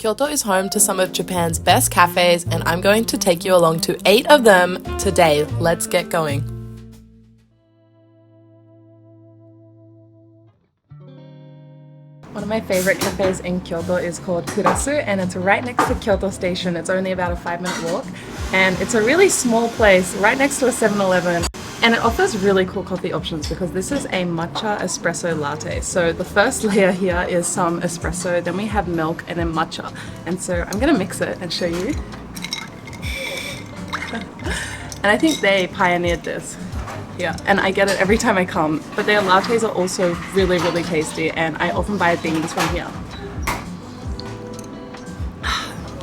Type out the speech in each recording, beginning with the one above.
Kyoto is home to some of Japan's best cafes, and I'm going to take you along to 8 of them today. Let's get going. One of my favorite cafes in Kyoto is called Kurasu, and it's right next to Kyoto Station. It's only about a 5-minute walk, and it's a really small place right next to a 7-Eleven. And it offers really cool coffee options because this is a matcha espresso latte. So the first layer here is some espresso, then we have milk and then matcha. And so I'm gonna mix it and show you. And I think they pioneered this. Yeah, and I get it every time I come. But their lattes are also really, really tasty, and I often buy beans from here.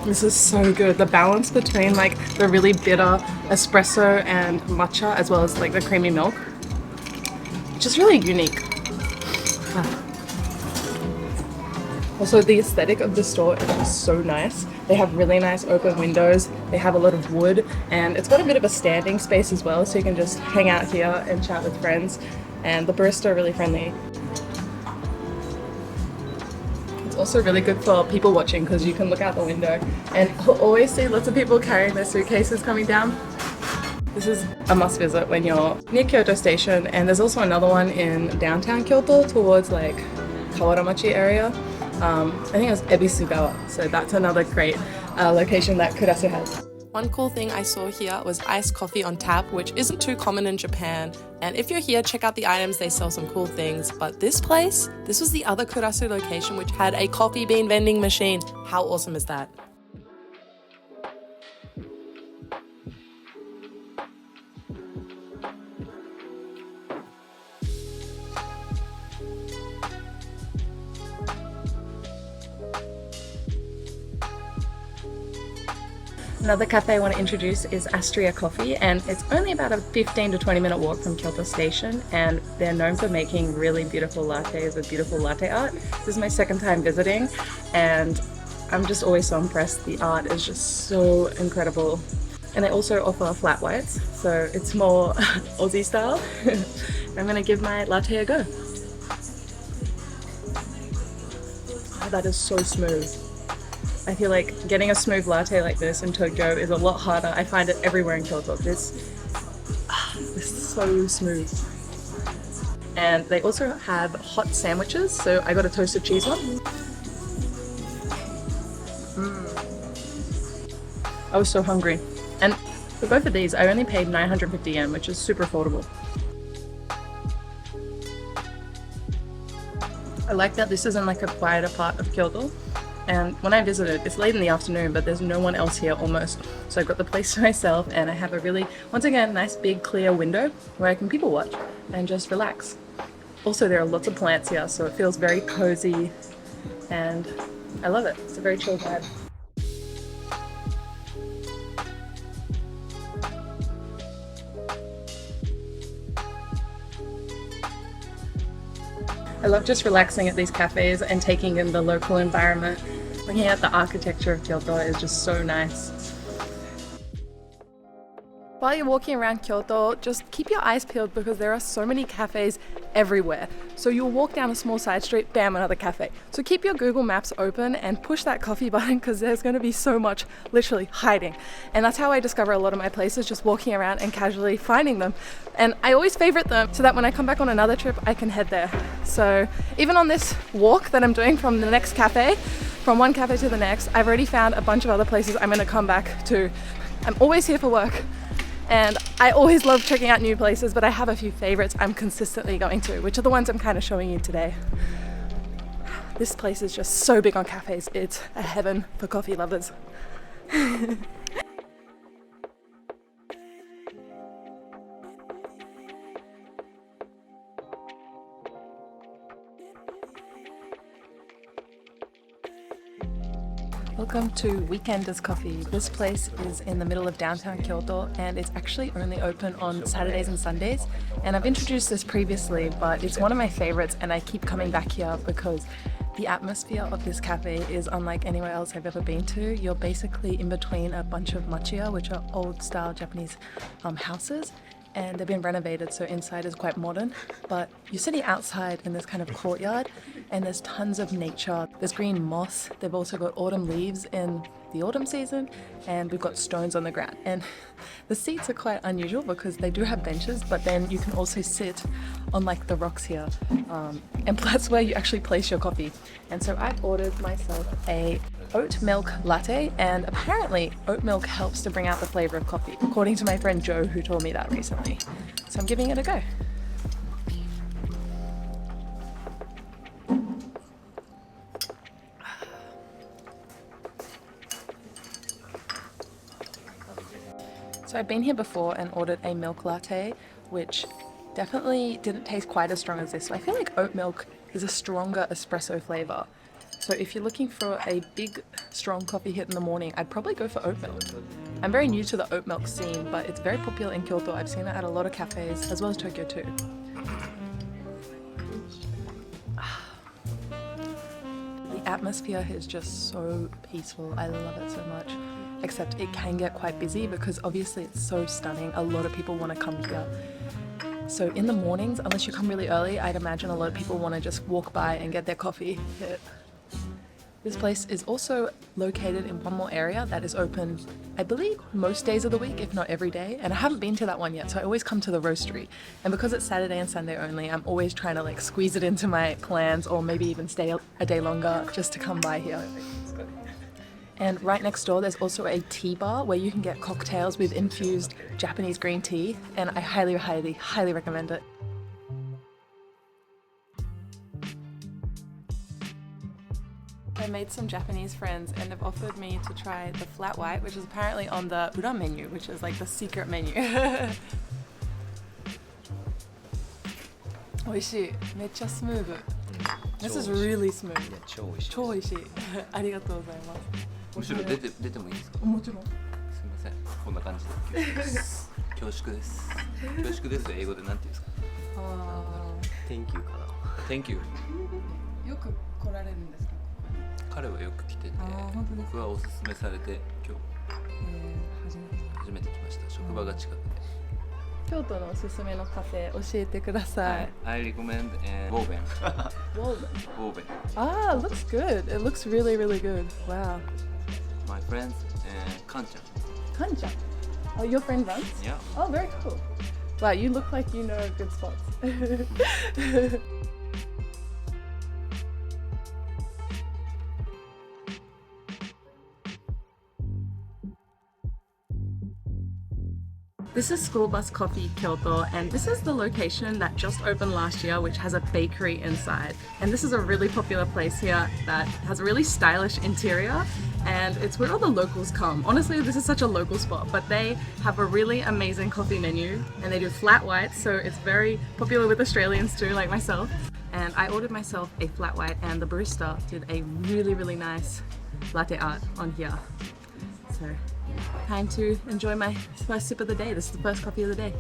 This is so good. The balance between like the really bitter espresso and matcha, as well as like the creamy milk, just really unique. Also, the aesthetic of the store is just so nice. They have really nice open windows. They have a lot of wood, and it's got a bit of a standing space as well, so you can just hang out here and chat with friends. And the barista are really friendly. It's also really good for people watching because you can look out the window, and I'll always see lots of people carrying their suitcases coming down. This is a must visit when you're near Kyoto Station, and there's also another one in downtown Kyoto towards like Kawaramachi area. I think it's Ebisugawa, so that's another great location that Kurasu has. One cool thing I saw here was iced coffee on tap, which isn't too common in Japan. And if you're here, check out the items, they sell some cool things. But this place, this was the other Kurasu location which had a coffee bean vending machine. How awesome is that? Another cafe I want to introduce is Astrea Coffee, and it's only about a 15 to 20-minute walk from Kyoto Station, and they're known for making really beautiful lattes with beautiful latte art. This is my second time visiting, and I'm just always so impressed. The art is just so incredible. And they also offer flat whites, so it's more Aussie style. I'm going to give my latte a go. Oh, that is so smooth. I feel like getting a smooth latte like this in Tokyo is a lot harder. I find it everywhere in Kyoto. This is so smooth. And they also have hot sandwiches, so I got a toasted cheese one. I was so hungry. And for both of these, I only paid 950 yen, which is super affordable. I like that this is in like a quieter part of Kyoto. And when I visited, it's late in the afternoon, but there's no one else here almost. So I've got the place to myself, and I have a really, once again, nice big clear window where I can people watch and just relax. Also, there are lots of plants here, so it feels very cozy, and I love it. It's a very chill vibe. I love just relaxing at these cafes and taking in the local environment. Looking at the architecture of Kyoto is just so nice. While you're walking around Kyoto, just keep your eyes peeled because there are so many cafes everywhere. So you'll walk down a small side street, bam, another cafe. So keep your Google Maps open and push that coffee button because there's going to be so much literally hiding. And that's how I discover a lot of my places, just walking around and casually finding them. And I always favorite them so that when I come back on another trip, I can head there. So even on this walk that I'm doing from the next cafe, from one cafe to the next, I've already found a bunch of other places I'm going to come back to. I'm always here for work. And I always love checking out new places, but I have a few favorites I'm consistently going to, which are the ones I'm kind of showing you today. This place is just so big on cafes. It's a heaven for coffee lovers. Welcome to Weekenders Coffee. This place is in the middle of downtown Kyoto, and it's actually only open on Saturdays and Sundays. And I've introduced this previously, but it's one of my favorites, and I keep coming back here because the atmosphere of this cafe is unlike anywhere else I've ever been to. You're basically in between a bunch of machiya, which are old style Japanese houses, and they've been renovated, so inside is quite modern. But you're sitting outside in this kind of courtyard, and there's tons of nature. There's green moss. They've also got autumn leaves in the autumn season, and we've got stones on the ground. And the seats are quite unusual because they do have benches, but then you can also sit on like the rocks here, and that's where you actually place your coffee. And so I've ordered myself a oat milk latte, and apparently oat milk helps to bring out the flavor of coffee, according to my friend Joe, who told me that recently. So I'm giving it a go. So I've been here before and ordered a milk latte, which definitely didn't taste quite as strong as this. So I feel like oat milk is a stronger espresso flavor. So if you're looking for a big, strong coffee hit in the morning, I'd probably go for oat milk. I'm very new to the oat milk scene, but it's very popular in Kyoto. I've seen it at a lot of cafes, as well as Tokyo too. The atmosphere is just so peaceful. I love it so much. Except it can get quite busy because obviously it's so stunning. A lot of people want to come here. So in the mornings, unless you come really early, I'd imagine a lot of people want to just walk by and get their coffee hit. This place is also located in one more area that is open, I believe, most days of the week, if not every day. And I haven't been to that one yet, so I always come to the Roastery. And because it's Saturday and Sunday only, I'm always trying to like squeeze it into my plans, or maybe even stay a day longer just to come by here. And right next door, there's also a tea bar where you can get cocktails with infused Japanese green tea. And I highly, highly, highly recommend it. I made some Japanese friends and they've offered me to try the flat white, which is apparently on the Ura menu, which is like the secret menu. 美味しい。めっちゃスムーブ。This is really smooth. 超美味しい。超美味しい。ありがとうございます。むしろ出てもいいですか？もちろん。すみません。こんな感じで恐縮です。恐縮です。英語でなんて言うんですか？Thank you かな。Thank you。よく来られるんですか？彼はよく来てて、僕はおすすめされて今日初めて来ました。職場が近くで。京都のおすすめのカフェ教えてください。I recommend Woven. Woven. Ah, it looks good. It looks really, really good. Wow. My friends Kanchan. Kanchan. Oh, your friend runs? Yeah. Oh, very cool. Wow, you look like you know good spots. This is School Bus Coffee Kyoto, and this is the location that just opened last year, which has a bakery inside. And this is a really popular place here that has a really stylish interior, and it's where all the locals come. Honestly, this is such a local spot, but they have a really amazing coffee menu, and they do flat whites, so it's very popular with Australians too, like myself. And I ordered myself a flat white, and the barista did a really, really nice latte art on here. So time to enjoy my first sip of the day. This is the first coffee of the day.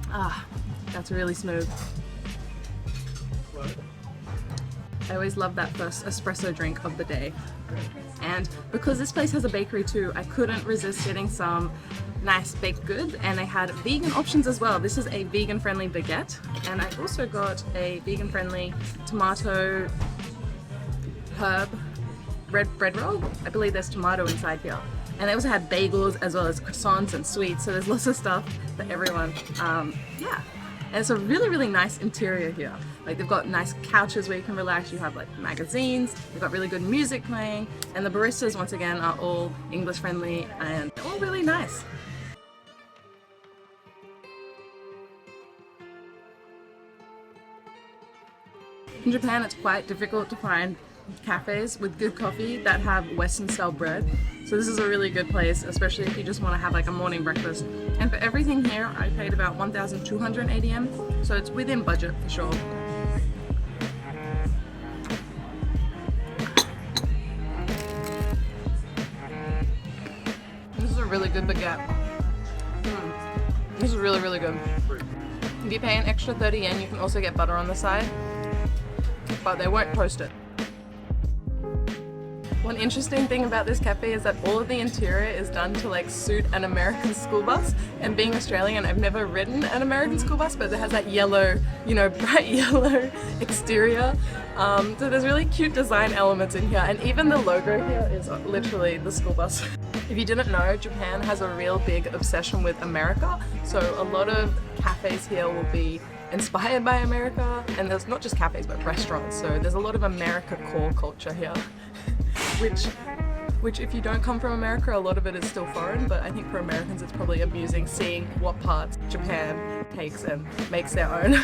Ah, that's really smooth. I always love that first espresso drink of the day. And because this place has a bakery too, I couldn't resist getting some nice baked goods, and they had vegan options as well. This is a vegan friendly baguette, and I also got a vegan friendly tomato herb bread roll. I believe there's tomato inside here. And they also had bagels as well as croissants and sweets, so there's lots of stuff for everyone. Yeah, and it's a really, really nice interior here. Like they've got nice couches where you can relax, you have like magazines, they've got really good music playing, and the baristas once again are all English friendly and they're all really nice. In Japan, it's quite difficult to find cafes with good coffee that have Western style bread. So this is a really good place, especially if you just want to have like a morning breakfast. And for everything here, I paid about 1,280 yen, so it's within budget for sure. This is a really good baguette. This is really, really good. If you pay an extra 30 yen, you can also get butter on the side, but they won't toast it. One interesting thing about this cafe is that all of the interior is done to like suit an American school bus. And being Australian, I've never ridden an American school bus, but it has that yellow, you know, bright yellow exterior. So there's really cute design elements in here, and even the logo here is literally the school bus. If you didn't know, Japan has a real big obsession with America, so a lot of cafes here will be inspired by America, and there's not just cafes but restaurants, so there's a lot of America core culture here. Which if you don't come from America, a lot of it is still foreign, but I think for Americans it's probably amusing seeing what parts Japan takes and makes their own.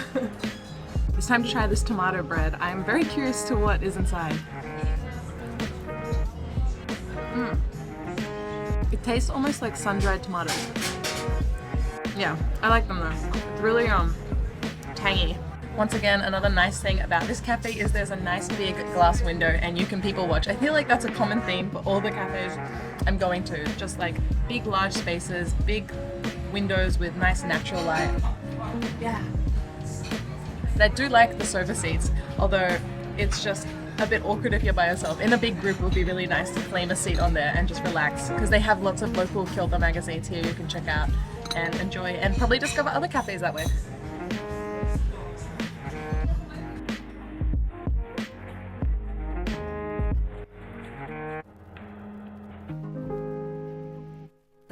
It's time to try this tomato bread. I'm very curious to what is inside. It tastes almost like sun-dried tomatoes. Yeah, I like them though. It's really tangy. Once again, another nice thing about this cafe is there's a nice big glass window and you can people watch. I feel like that's a common theme for all the cafes I'm going to. Just like big large spaces, big windows with nice natural light. Yeah. I do like the sofa seats, although it's just a bit awkward if you're by yourself. In a big group it would be really nice to claim a seat on there and just relax, because they have lots of local Kyoto magazines here you can check out and enjoy and probably discover other cafes that way.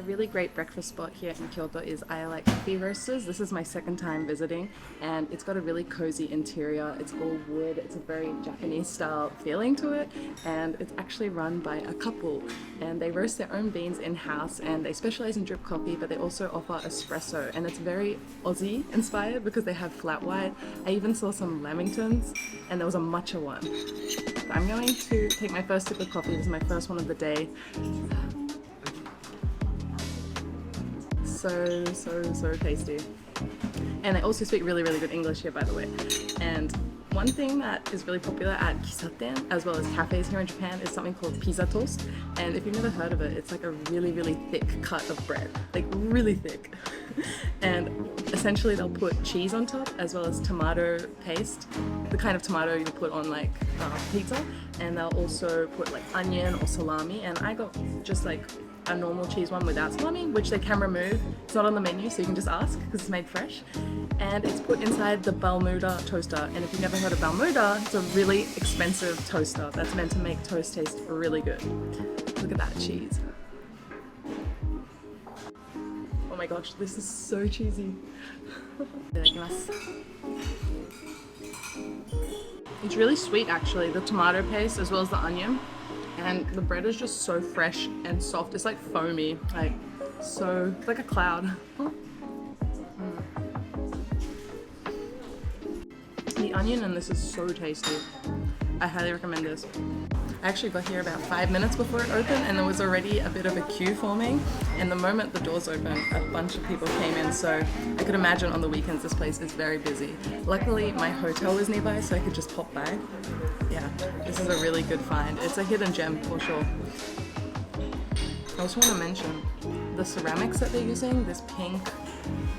Really great breakfast spot here in Kyoto is Iolite Coffee Roasters. This is my second time visiting, and it's got a really cozy interior. It's all wood, it's a very Japanese style feeling to it, and it's actually run by a couple, and they roast their own beans in-house, and they specialize in drip coffee, but they also offer espresso, and it's very Aussie inspired because they have flat white. I even saw some lamingtons, and there was a matcha one. So I'm going to take my first sip of coffee. This is my first one of the day. So tasty. And they also speak really good English here, by the way. And one thing that is really popular at kisaten as well as cafes here in Japan is something called pizza toast. And if you've never heard of it, it's like a really thick cut of bread, like really thick. And essentially they'll put cheese on top as well as tomato paste, the kind of tomato you put on like pizza. And they'll also put like onion or salami. And I got just like a normal cheese one without salami, which they can remove. It's not on the menu, so you can just ask because it's made fresh. And it's put inside the Balmuda toaster. And if you've never heard of Balmuda, it's a really expensive toaster that's meant to make toast taste really good. Look at that cheese. Oh my gosh, this is so cheesy. It's really sweet actually, the tomato paste as well as the onion. And the bread is just so fresh and soft. It's like foamy, like so, it's like a cloud. The onion in this is so tasty. I highly recommend this. I actually got here about 5 minutes before it opened, and there was already a bit of a queue forming. And the moment the doors opened, a bunch of people came in, so I could imagine on the weekends this place is very busy. Luckily, my hotel was nearby, so I could just pop by. Yeah, this is a really good find. It's a hidden gem for sure. I also want to mention the ceramics that they're using. This pink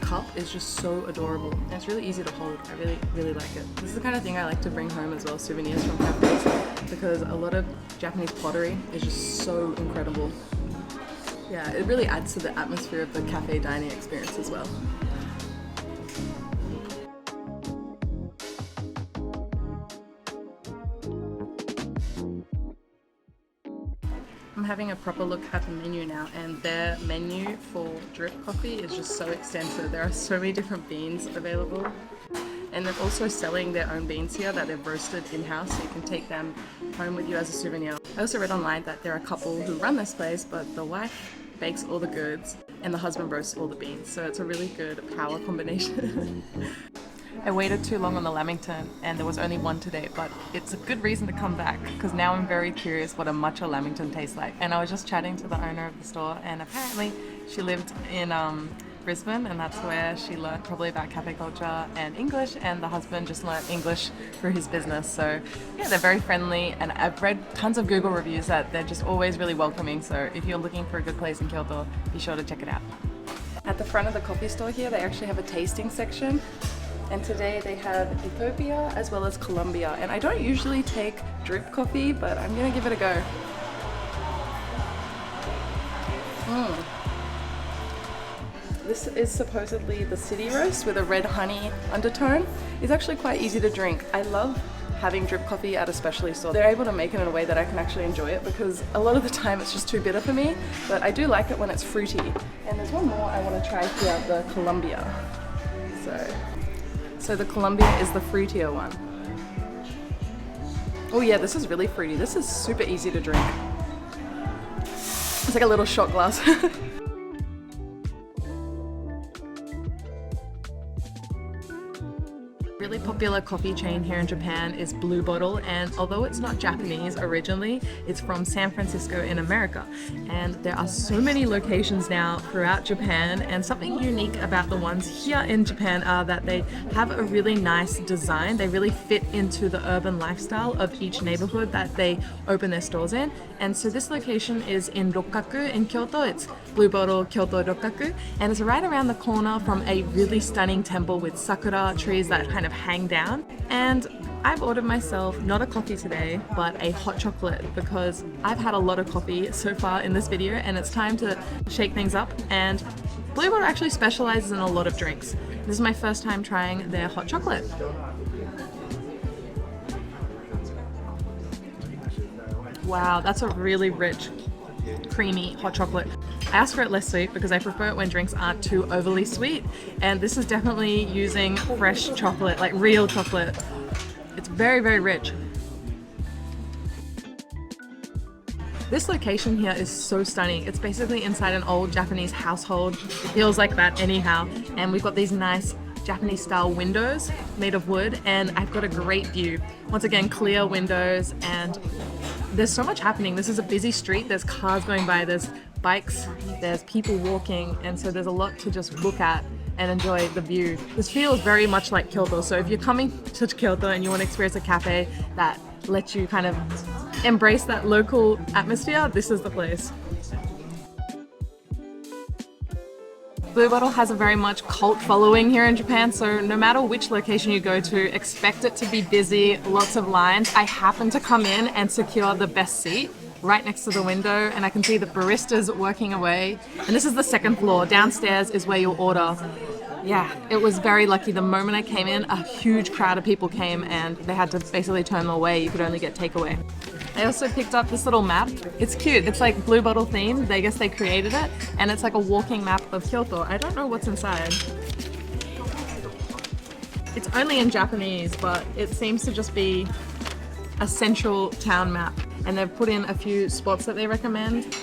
cup is just so adorable. And it's really easy to hold. I really like it. This is the kind of thing I like to bring home as well, souvenirs from cafes, because a lot of Japanese pottery is just so incredible. Yeah, it really adds to the atmosphere of the cafe dining experience as well. I'm having a proper look at the menu now, and their menu for drip coffee is just so extensive. There are so many different beans available, and they're also selling their own beans here that they've roasted in-house, so you can take them home with you as a souvenir. I also read online that there are a couple who run this place, but the wife bakes all the goods and the husband roasts all the beans, so it's a really good power combination. I waited too long on the lamington and there was only one today, but it's a good reason to come back because now I'm very curious what a matcha lamington tastes like. And I was just chatting to the owner of the store, and apparently she lived in Brisbane, and that's where she learned probably about cafe culture and English, and the husband just learned English through his business. So yeah, they're very friendly, and I've read tons of Google reviews that they're just always really welcoming. So if you're looking for a good place in Kyoto, be sure to check it out. At the front of the coffee store here, they actually have a tasting section. And today they have Ethiopia as well as Colombia. And I don't usually take drip coffee, but I'm gonna give it a go. This is supposedly the city roast with a red honey undertone. It's actually quite easy to drink. I love having drip coffee at a specialty store. They're able to make it in a way that I can actually enjoy it, because a lot of the time it's just too bitter for me, but I do like it when it's fruity. And there's one more I want to try here, the Columbia. So the Columbia is the fruitier one. Oh yeah, this is really fruity. This is super easy to drink. It's like a little shot glass. Really popular coffee chain here in Japan is Blue Bottle, and although it's not Japanese originally, it's from San Francisco in America. And there are so many locations now throughout Japan, and something unique about the ones here in Japan are that they have a really nice design. They really fit into the urban lifestyle of each neighborhood that they open their stores in. And so this location is in Rokkaku in Kyoto. It's Blue Bottle Kyoto Rokkaku, and it's right around the corner from a really stunning temple with sakura trees that kind of hang down. And I've ordered myself not a coffee today, but a hot chocolate, because I've had a lot of coffee so far in this video and it's time to shake things up. And Blue Bottle actually specializes in a lot of drinks. This is my first time trying their hot chocolate. Wow, that's a really rich, creamy hot chocolate. I asked for it less sweet because I prefer it when drinks aren't too overly sweet, and this is definitely using fresh chocolate, like real chocolate. It's very, very rich. This location here is so stunning. It's basically inside an old Japanese household. It feels like that anyhow. And we've got these nice Japanese style windows made of wood, and I've got a great view. Once again, clear windows, and there's so much happening. This is a busy street. There's cars going by, there's bikes, there's people walking, and so there's a lot to just look at and enjoy the view. This feels very much like Kyoto. So if you're coming to Kyoto and you want to experience a cafe that lets you kind of embrace that local atmosphere, this is the place. Blue Bottle has a very much cult following here in Japan, so no matter which location you go to, expect it to be busy, lots of lines. I happen to come in and secure the best seat right next to the window, and I can see the baristas working away. And this is the second floor. Downstairs is where you'll order. Yeah, it was very lucky. The moment I came in, a huge crowd of people came and they had to basically turn them away. You could only get takeaway. I also picked up this little map. It's cute. It's like Blue Bottle themed. I guess they created it, and it's like a walking map of Kyoto. I don't know what's inside. It's only in Japanese, but it seems to just be a central town map. And they've put in a few spots that they recommend.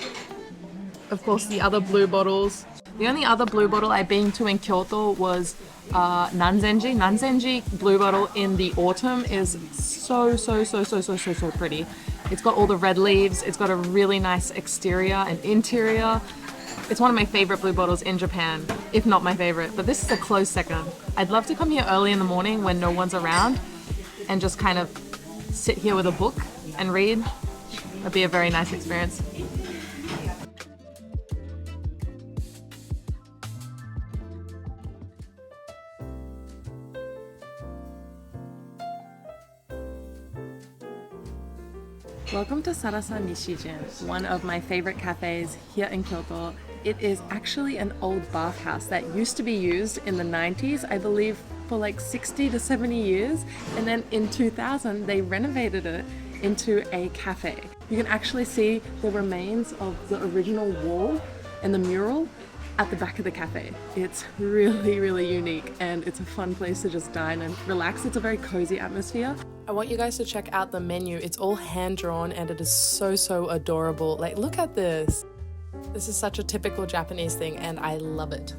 Of course, the other Blue Bottles. The only other Blue Bottle I've been to in Kyoto was Nanzenji. Nanzenji Blue Bottle in the autumn is so pretty. It's got all the red leaves. It's got a really nice exterior and interior. It's one of my favorite Blue Bottles in Japan, if not my favorite, but this is a close second. I'd love to come here early in the morning when no one's around and just kind of sit here with a book and read. It'd be a very nice experience. Welcome to Sarasa Nishijin, one of my favorite cafes here in Kyoto. It is actually an old bathhouse that used to be used in the 90s, I believe, for like 60 to 70 years. And then in 2000, they renovated it into a cafe. You can actually see the remains of the original wall and the mural at the back of the cafe. It's really, really unique, and it's a fun place to just dine and relax. It's a very cozy atmosphere. I want you guys to check out the menu. It's all hand-drawn and it is so adorable. Like, look at this. This is such a typical Japanese thing and I love it.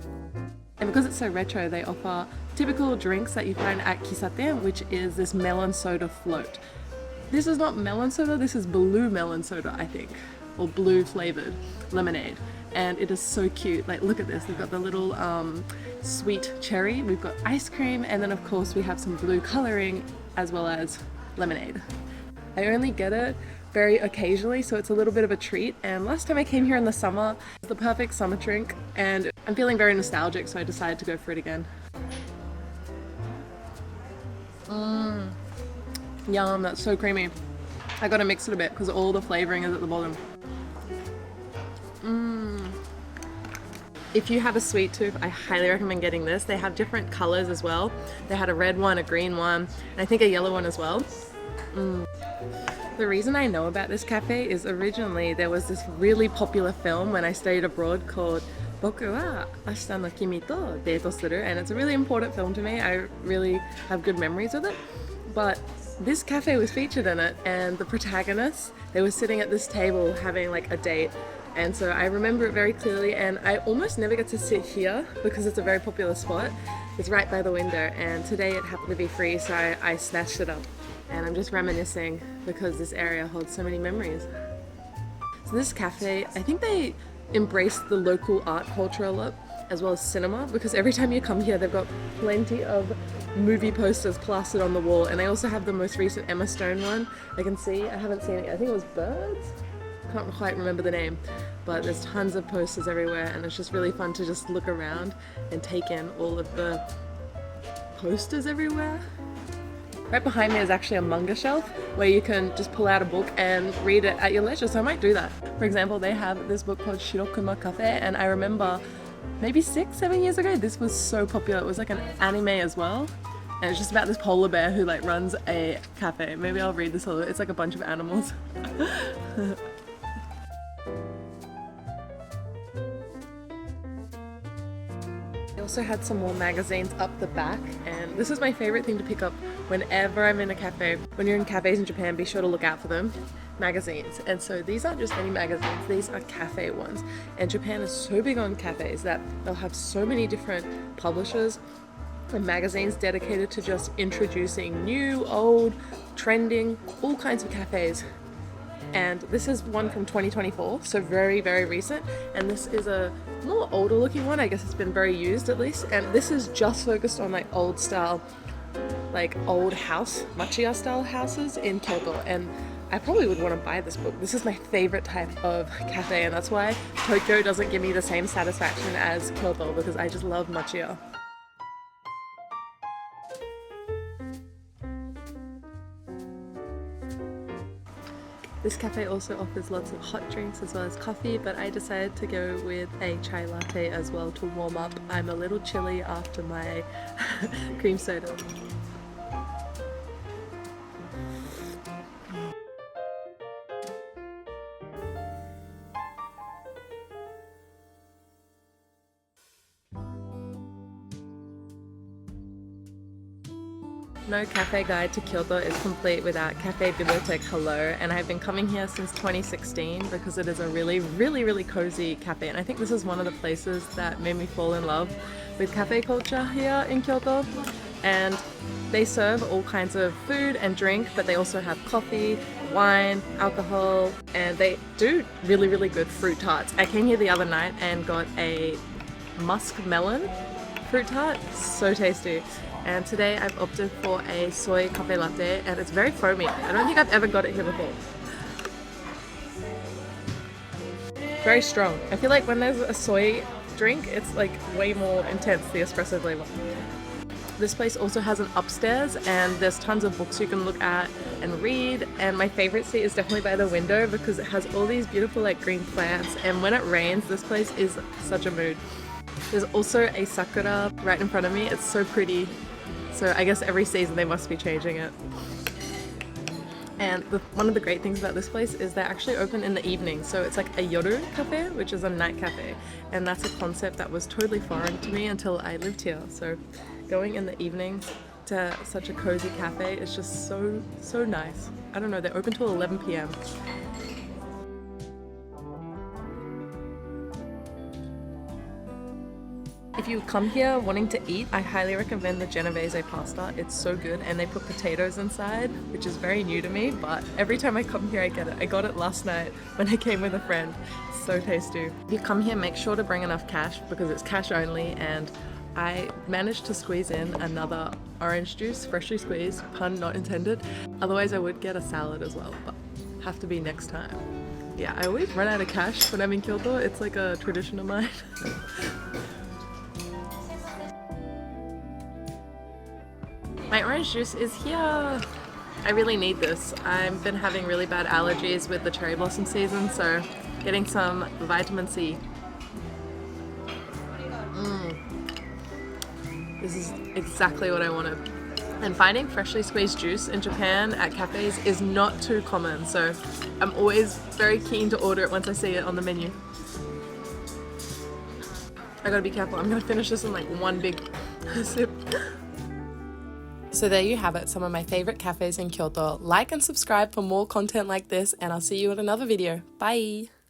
And because it's so retro, they offer typical drinks that you find at Kisaten, which is this melon soda float. This is not melon soda, this is blue melon soda, I think, or blue flavored lemonade. And it is so cute. Like, look at this. We've got the little sweet cherry, we've got ice cream, and then of course we have some blue coloring as well as lemonade. I only get it very occasionally, so it's a little bit of a treat. And last time I came here in the summer, it was the perfect summer drink, and I'm feeling very nostalgic, so I decided to go for it again. Yum, that's so creamy. I gotta mix it a bit because all the flavoring is at the bottom. If you have a sweet tooth, I highly recommend getting this. They have different colors as well. They had a red one, a green one, and I think a yellow one as well. The reason I know about this cafe is originally there was this really popular film when I studied abroad called 僕は明日の君とデートする, and it's a really important film to me. I really have good memories with it. But this cafe was featured in it, and the protagonists, they were sitting at this table having like a date. And so I remember it very clearly, and I almost never get to sit here because it's a very popular spot. It's right by the window, and today it happened to be free, so I snatched it up. And I'm just reminiscing because this area holds so many memories. So this cafe, I think they embrace the local art culture a lot, as well as cinema, because every time you come here they've got plenty of movie posters plastered on the wall, and they also have the most recent Emma Stone one. I can see, I haven't seen it, I think it was Birds? Can't quite remember the name, but there's tons of posters everywhere, and it's just really fun to just look around and take in all of the posters everywhere. Right behind me is actually a manga shelf where you can just pull out a book and read it at your leisure, so I might do that. For example, they have this book called Shirokuma Cafe, and I remember maybe 6-7 years ago this was so popular. It was like an anime as well, and it's just about this polar bear who like runs a cafe. Maybe I'll read this a little. It's like a bunch of animals. They also had some more magazines up the back, and this is my favorite thing to pick up whenever I'm in a cafe. When you're in cafes in Japan, be sure to look out for them. Magazines. And so these aren't just any magazines, these are cafe ones. And Japan is so big on cafes that they'll have so many different publishers and magazines dedicated to just introducing new, old, trending, all kinds of cafes. And this is one from 2024, so very, very recent. And this is a more older looking one. I guess it's been very used at least. And this is just focused on like old style, like old house, machiya style houses in Kyoto. And I probably would want to buy this book. This is my favorite type of cafe, and that's why Tokyo doesn't give me the same satisfaction as Kyoto, because I just love machiya. This cafe also offers lots of hot drinks as well as coffee, but I decided to go with a chai latte as well to warm up. I'm a little chilly after my cream soda. No cafe guide to Kyoto is complete without Cafe Bibliotic Hello, and I've been coming here since 2016 because it is a really cozy cafe, and I think this is one of the places that made me fall in love with cafe culture here in Kyoto. And they serve all kinds of food and drink, but they also have coffee, wine, alcohol, and they do really good fruit tarts. I came here the other night and got a musk melon fruit tart, so tasty. And today I've opted for a soy cafe latte, and it's very foamy. I don't think I've ever got it here before. Very strong. I feel like when there's a soy drink, it's like way more intense, the espresso flavor. This place also has an upstairs, and there's tons of books you can look at and read, and my favorite seat is definitely by the window because it has all these beautiful like green plants, and when it rains this place is such a mood. There's also a sakura right in front of me. It's so pretty. So I guess every season they must be changing it. And one of the great things about this place is they're actually open in the evening. So it's like a yoru cafe, which is a night cafe. And that's a concept that was totally foreign to me until I lived here. So going in the evenings to such a cozy cafe is just so nice. I don't know, they're open till 11 p.m. If you come here wanting to eat, I highly recommend the Genovese pasta. It's so good, and they put potatoes inside, which is very new to me, but every time I come here I get it. I got it last night when I came with a friend. It's so tasty. If you come here, make sure to bring enough cash because it's cash only, and I managed to squeeze in another orange juice, freshly squeezed, pun not intended. Otherwise I would get a salad as well, but have to be next time. Yeah, I always run out of cash when I'm in Kyoto. It's like a tradition of mine. My orange juice is here. I really need this. I've been having really bad allergies with the cherry blossom season, so getting some vitamin C. This is exactly what I wanted. And finding freshly squeezed juice in Japan at cafes is not too common, so I'm always very keen to order it once I see it on the menu. I gotta be careful, I'm gonna finish this in like one big sip. So there you have it, some of my favorite cafes in Kyoto. Like and subscribe for more content like this, and I'll see you in another video. Bye!